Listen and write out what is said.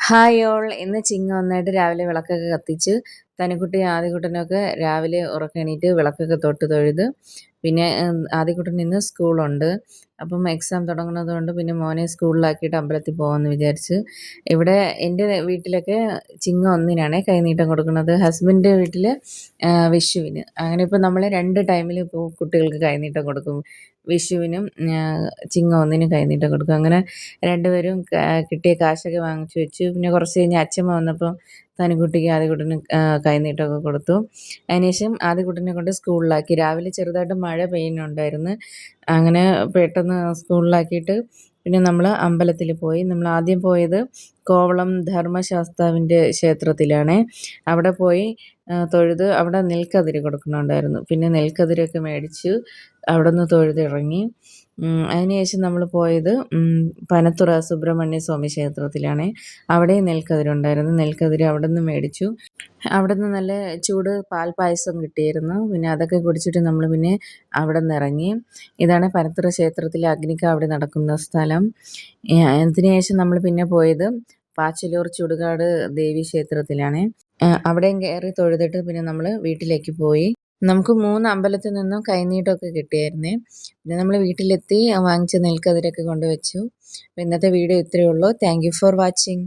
Hi all. ഇന്ന് ചിങ്ങ ഒന്നായിട്ട് രാവിലെ വിളക്കൊക്കെ കത്തിച്ച് തനിക്കുട്ടി ആദ്യകുട്ടനൊക്കെ രാവിലെ ഉറക്കെണീറ്റ് വിളക്കൊക്കെ തൊട്ട് തൊഴുത് പിന്നെ ആദ്യകുട്ടന് ഇന്ന് സ്കൂളുണ്ട്. അപ്പം എക്സാം തുടങ്ങുന്നത് കൊണ്ട് പിന്നെ മോനെ സ്കൂളിലാക്കിയിട്ട് അമ്പലത്തിൽ പോകാമെന്ന് വിചാരിച്ച്. ഇവിടെ എൻ്റെ വീട്ടിലൊക്കെ ചിങ്ങ ഒന്നിനാണേ കൈനീട്ടം കൊടുക്കുന്നത്. ഹസ്ബൻഡിൻ്റെ വീട്ടിൽ വിഷുവിന്. അങ്ങനെ ഇപ്പോൾ നമ്മൾ 2 ടൈമിൽ ഇപ്പോൾ കുട്ടികൾക്ക് കൈനീട്ടം കൊടുക്കും. വിഷുവിനും ചിങ്ങ ഒന്നിനും കൈനീട്ടം കൊടുക്കും. അങ്ങനെ രണ്ടുപേരും കിട്ടിയ കാശൊക്കെ വാങ്ങിച്ചു വെച്ചു. പിന്നെ കുറച്ച് കഴിഞ്ഞ് അച്ഛമ്മ വന്നപ്പോൾ തനിക്കുട്ടിക്ക് ആദ്യകുട്ടന് കൈനീട്ടമൊക്കെ കൊടുത്തു. അതിനുശേഷം ആദ്യകുട്ടനെ കൊണ്ട് സ്കൂളിലാക്കി. രാവിലെ ചെറുതായിട്ട് മഴ പെയ്യുന്നുണ്ടായിരുന്നു. അങ്ങനെ പെട്ടെന്ന് സ്കൂളിലാക്കിയിട്ട് പിന്നെ നമ്മൾ അമ്പലത്തിൽ പോയി. നമ്മൾ ആദ്യം പോയത് കോവളം ധർമ്മശാസ്താവിൻ്റെ ക്ഷേത്രത്തിലാണ്. അവിടെ പോയി തൊഴുത് അവിടെ നെൽക്കതിര് കൊടുക്കുന്നുണ്ടായിരുന്നു. പിന്നെ നെൽക്കതിരൊക്കെ മേടിച്ചു അവിടെ നിന്ന് തൊഴുതിറങ്ങി. അതിനുശേഷം നമ്മൾ പോയത് പനത്തുറ സുബ്രഹ്മണ്യ സ്വാമി ക്ഷേത്രത്തിലാണ്. അവിടെയും നെൽക്കതിരുണ്ടായിരുന്നു. നെൽക്കതിര് അവിടെ നിന്ന് മേടിച്ചു. അവിടെ നിന്ന് നല്ല ചൂട് പാൽപ്പായസം കിട്ടിയിരുന്നു. പിന്നെ അതൊക്കെ കുടിച്ചിട്ട് നമ്മൾ പിന്നെ അവിടെ നിന്ന് ഇറങ്ങി. ഇതാണ് പനത്തുറ ക്ഷേത്രത്തിലെ അഗ്നിക്കാവടി നടക്കുന്ന സ്ഥലം. അതിനുശേഷം നമ്മൾ പിന്നെ പോയത് പാച്ചലൂർ ചുടുകാട് ദേവി ക്ഷേത്രത്തിലാണ്. അവിടെയും കയറി തൊഴുതിട്ട് പിന്നെ നമ്മൾ വീട്ടിലേക്ക് പോയി. നമുക്ക് 3 അമ്പലത്തിൽ നിന്നും കൈനീട്ടമൊക്കെ കിട്ടിയായിരുന്നേ. പിന്നെ നമ്മൾ വീട്ടിലെത്തി വാങ്ങിച്ച നെൽക്കതിരൊക്കെ കൊണ്ടുവച്ചു. അപ്പോൾ ഇന്നത്തെ വീഡിയോ ഇത്രയേ ഉള്ളൂ. Thank you for watching.